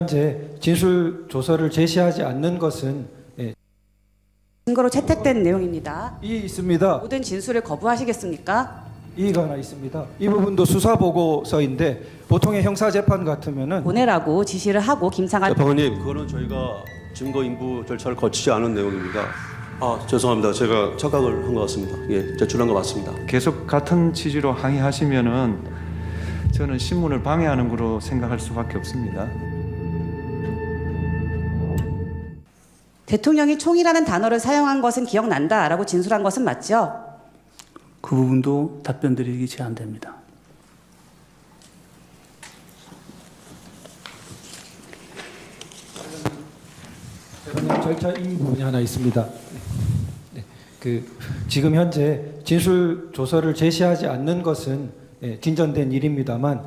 현재 진술 조서를 제시하지 않는 것은 증거로 채택된 내용입니다. 이의 있습니다. 모든 진술을 거부하시겠습니까? 이의가 하나 있습니다. 이 부분도 수사 보고서인데 보통의 형사 재판 같으면은 보내라고 지시를 하고 김창한 법원님, 그거는 저희가 증거 인부 절차를 거치지 않은 내용입니다. 죄송합니다. 제가 착각을 한 것 같습니다. 예, 제출한 거 맞습니다. 계속 같은 취지로 항의하시면은 저는 신문을 방해하는 거로 생각할 수밖에 없습니다. 대통령이 총이라는 단어를 사용한 것은 기억난다라고 진술한 것은 맞죠? 그 부분도 답변 드리기 제한됩니다. 절차 이 부분이 하나 있습니다. 지금 현재 진술 조서를 제시하지 않는 것은 진전된 일입니다만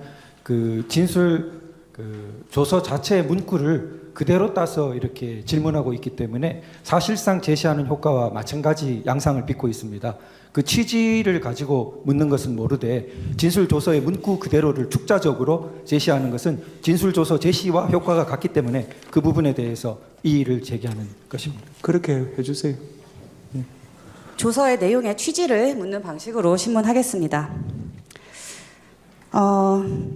진술 조서 자체의 문구를 그대로 따서 이렇게 질문하고 있기 때문에 사실상 제시하는 효과와 마찬가지 양상을 빚고 있습니다. 그 취지를 가지고 묻는 것은 모르되 진술 조서의 문구 그대로를 축자적으로 제시하는 것은 진술 조서 제시와 효과가 같기 때문에 그 부분에 대해서 이의를 제기하는 것입니다. 그렇게 해주세요. 조서의 내용의 취지를 묻는 방식으로 신문하겠습니다.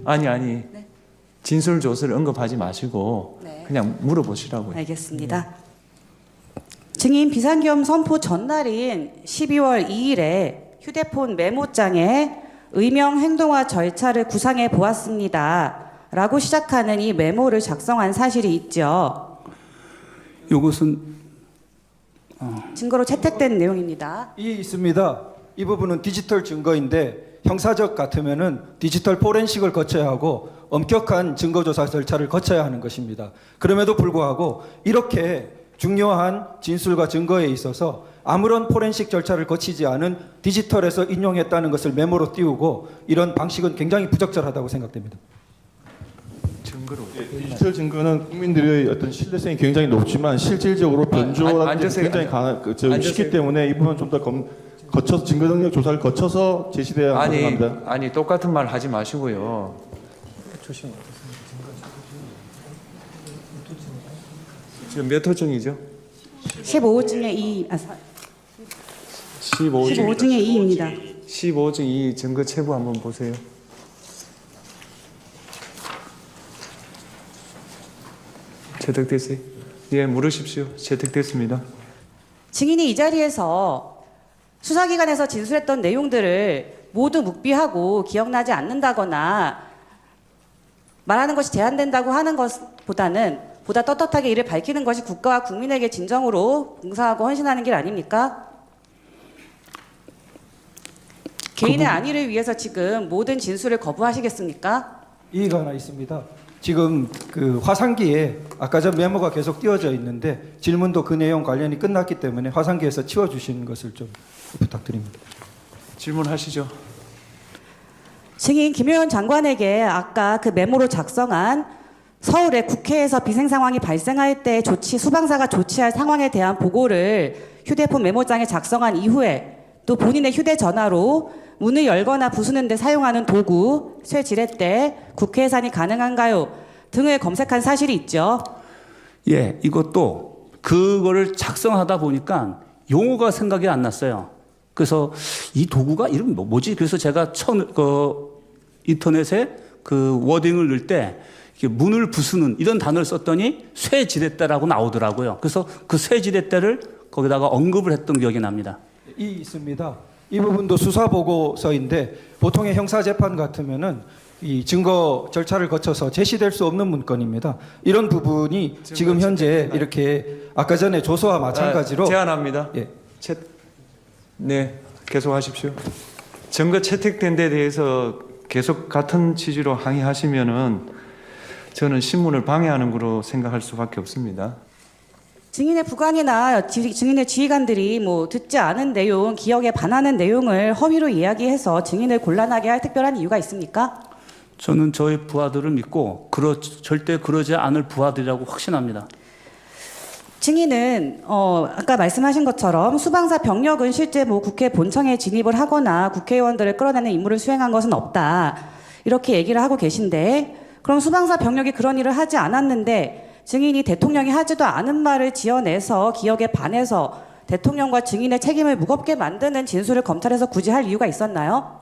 아니. 진술 조서를 언급하지 마시고 네. 그냥 물어보시라고요. 알겠습니다. 증인 비상계엄 선포 전날인 12월 2일에 휴대폰 메모장에 의명 행동화 절차를 구상해 보았습니다. 라고 시작하는 이 메모를 작성한 사실이 있죠. 이것은 증거로 채택된 내용입니다. 이의 있습니다. 이 부분은 디지털 증거인데 형사적 같으면은 디지털 포렌식을 거쳐야 하고 엄격한 증거조사 절차를 거쳐야 하는 것입니다. 그럼에도 불구하고 이렇게 중요한 진술과 증거에 있어서 아무런 포렌식 절차를 거치지 않은 디지털에서 인용했다는 것을 메모로 띄우고 이런 방식은 굉장히 부적절하다고 생각됩니다. 증거로. 디지털 증거는 국민들의 어떤 신뢰성이 굉장히 높지만 실질적으로 변조라는 게 굉장히 쉽기 때문에 이 부분 좀 더 거쳐서 증거 능력 조사를 거쳐서 제시돼야 한다고 생각합니다. 아니 똑같은 말 하지 마시고요. 지금 몇 호증이죠? 15호증의 2, 15호증의 2입니다. 15호증 2 증거 체부 한번 보세요. 채택됐어요? 예, 물으십시오. 채택됐습니다. 증인이 이 자리에서 수사기관에서 진술했던 내용들을 모두 묵비하고 기억나지 않는다거나 말하는 것이 제한된다고 하는 것보다는 보다 떳떳하게 이를 밝히는 것이 국가와 국민에게 진정으로 봉사하고 헌신하는 길 아닙니까? 개인의 안위를 위해서 지금 모든 진술을 거부하시겠습니까? 이의가 하나 있습니다. 지금 화상기에 아까 전 메모가 계속 띄워져 있는데 질문도 그 내용 관련이 끝났기 때문에 화상기에서 치워주시는 것을 좀 부탁드립니다. 질문하시죠. 증인 김효연 장관에게 아까 그 메모로 작성한 서울의 국회에서 비생 상황이 발생할 때 수방사가 조치할 상황에 대한 보고를 휴대폰 메모장에 작성한 이후에 또 본인의 휴대전화로 문을 열거나 부수는 데 사용하는 도구, 쇠지렛대, 국회 해산이 가능한가요? 등을 검색한 사실이 있죠. 예, 이것도 그거를 작성하다 보니까 용어가 생각이 안 났어요. 그래서 이 도구가 이름이 뭐지? 그래서 제가 처음 인터넷에 그 워딩을 넣을 때 문을 부수는 이런 단어를 썼더니 쇠지렛대라고 나오더라고요. 그래서 그 쇠지렛대를 거기다가 언급을 했던 기억이 납니다. 이 있습니다. 이 부분도 수사 보고서인데 보통의 형사 재판 같으면은 이 증거 절차를 거쳐서 제시될 수 없는 문건입니다. 이런 부분이 지금 현재 이렇게 아까 전에 조서와 마찬가지로 제안합니다. 예. 네, 계속하십시오. 증거 채택된 데 대해서 계속 같은 취지로 항의하시면은 저는 신문을 방해하는 거로 생각할 수밖에 없습니다. 증인의 부관이나 증인의 지휘관들이 듣지 않은 내용, 기억에 반하는 내용을 허위로 이야기해서 증인을 곤란하게 할 특별한 이유가 있습니까? 저는 저희 부하들을 믿고 절대 그러지 않을 부하들이라고 확신합니다. 증인은 아까 말씀하신 것처럼 수방사 병력은 실제 국회 본청에 진입을 하거나 국회의원들을 끌어내는 임무를 수행한 것은 없다. 이렇게 얘기를 하고 계신데 그럼 수방사 병력이 그런 일을 하지 않았는데 증인이 대통령이 하지도 않은 말을 지어내서 기억에 반해서 대통령과 증인의 책임을 무겁게 만드는 진술을 검찰에서 굳이 할 이유가 있었나요?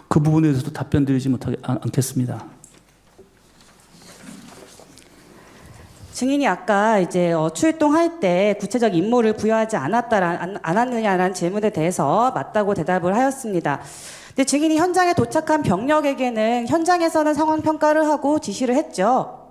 그 부분에 대해서도 답변 드리지 않겠습니다. 증인이 아까 이제 출동할 때 구체적 임무를 부여하지 않았느냐라는 질문에 대해서 맞다고 대답을 하였습니다. 근데 증인이 현장에 도착한 병력에게는 현장에서는 상황 평가를 하고 지시를 했죠.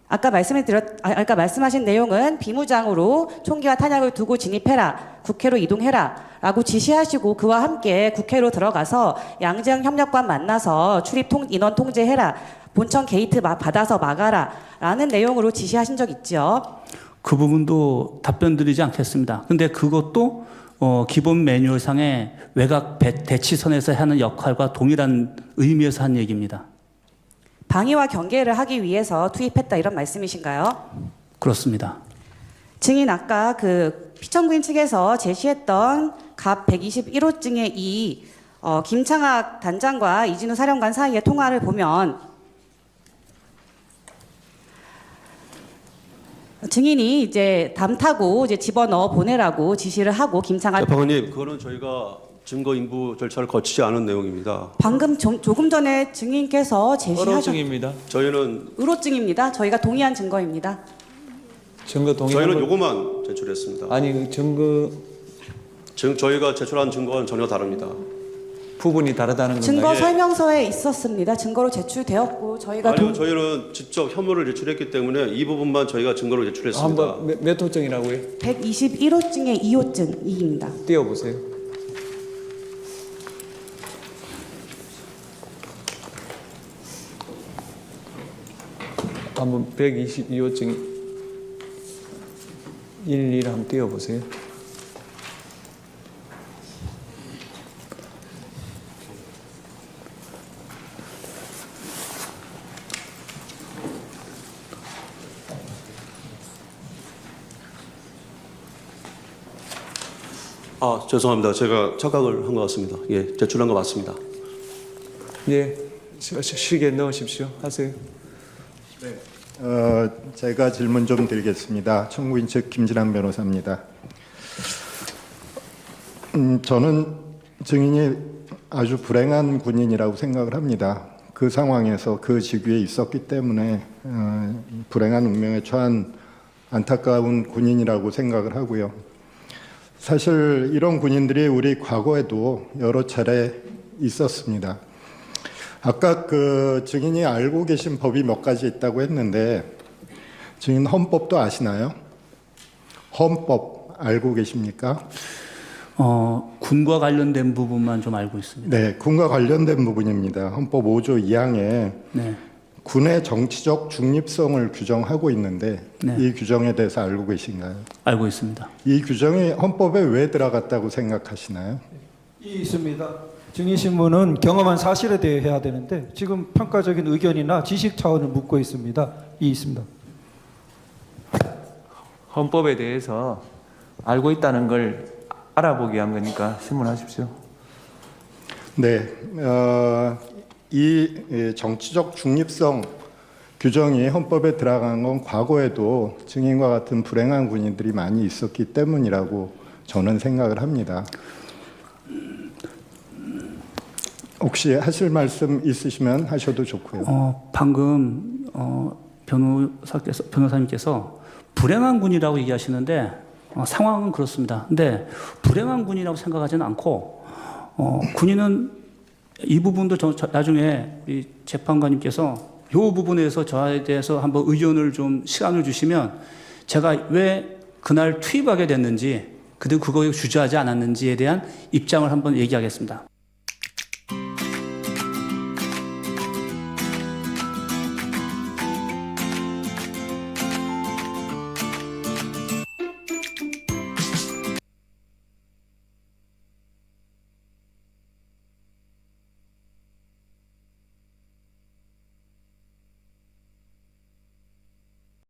아까 말씀하신 내용은 비무장으로 총기와 탄약을 두고 진입해라, 국회로 이동해라라고 지시하시고 그와 함께 국회로 들어가서 양재형 협력관 만나서 출입 인원 통제해라, 본청 게이트 받아서 막아라라는 내용으로 지시하신 적 있죠. 그 부분도 답변 드리지 않겠습니다. 근데 그것도 기본 매뉴얼상의 외곽 대치선에서 하는 역할과 동일한 의미에서 한 얘기입니다. 방위와 경계를 하기 위해서 투입했다 이런 말씀이신가요? 그렇습니다. 증인 아까 그 피청구인 측에서 제시했던 갑 121호증의 이 김창학 단장과 이진우 사령관 사이의 통화를 보면 증인이 이제 담 타고 이제 집어넣어 보내라고 지시를 하고 김창학 재판관님, 그거는 저희가 증거 인부 절차를 거치지 않은 내용입니다. 방금 조금 전에 증인께서 제시하셨 의로증입니다. 저희는 의로증입니다. 저희가 동의한 증거입니다. 증거 동의한 저희는 걸- 요거만 제출했습니다. 아니 증거 저희가 제출한 증거는 전혀 다릅니다. 부분이 다르다는 증거 건가요? 설명서에 있었습니다. 증거로 제출되었고 저희가 아니요, 저희는 직접 혐의를 제출했기 때문에 이 부분만 저희가 증거로 제출했습니다. 한번 몇 호증이라고요? 121호증의 2호증입니다. 띄워보세요. 한번 122호증 11 한번 띄워보세요. 죄송합니다. 제가 착각을 한 것 같습니다. 예, 제출한 거 맞습니다. 예, 시계 넣으십시오. 하세요. 제가 질문 좀 드리겠습니다. 청구인 측 김진환 변호사입니다. 저는 증인이 아주 불행한 군인이라고 생각을 합니다. 그 상황에서 그 직위에 있었기 때문에 불행한 운명에 처한 안타까운 군인이라고 생각을 하고요. 사실 이런 군인들이 우리 과거에도 여러 차례 있었습니다. 아까 그 증인이 알고 계신 법이 몇 가지 있다고 했는데 증인 헌법도 아시나요? 헌법 알고 계십니까? 군과 관련된 부분만 좀 알고 있습니다. 네, 군과 관련된 부분입니다. 헌법 5조 2항에 네. 군의 정치적 중립성을 규정하고 있는데 네. 이 규정에 대해서 알고 계신가요? 알고 있습니다. 이 규정이 헌법에 왜 들어갔다고 생각하시나요? 있습니다. 증인 신문은 경험한 사실에 대해 해야 되는데 지금 평가적인 의견이나 지식 차원을 묻고 있습니다. 있습니다. 헌법에 대해서 알고 있다는 걸 알아보기 위한 거니까 신문하십시오. 네, 이 정치적 중립성 규정이 헌법에 들어간 건 과거에도 증인과 같은 불행한 군인들이 많이 있었기 때문이라고 저는 생각을 합니다. 혹시 하실 말씀 있으시면 하셔도 좋고요. 방금 변호사님께서 불행한 군이라고 얘기하시는데 상황은 그렇습니다. 근데 불행한 군이라고 생각하지는 않고 군인은 이 부분도 나중에 이 재판관님께서 이 부분에서 저에 대해서 한번 의견을 좀 시간을 주시면 제가 왜 그날 투입하게 됐는지 그리고 그거에 주저하지 않았는지에 대한 입장을 한번 얘기하겠습니다.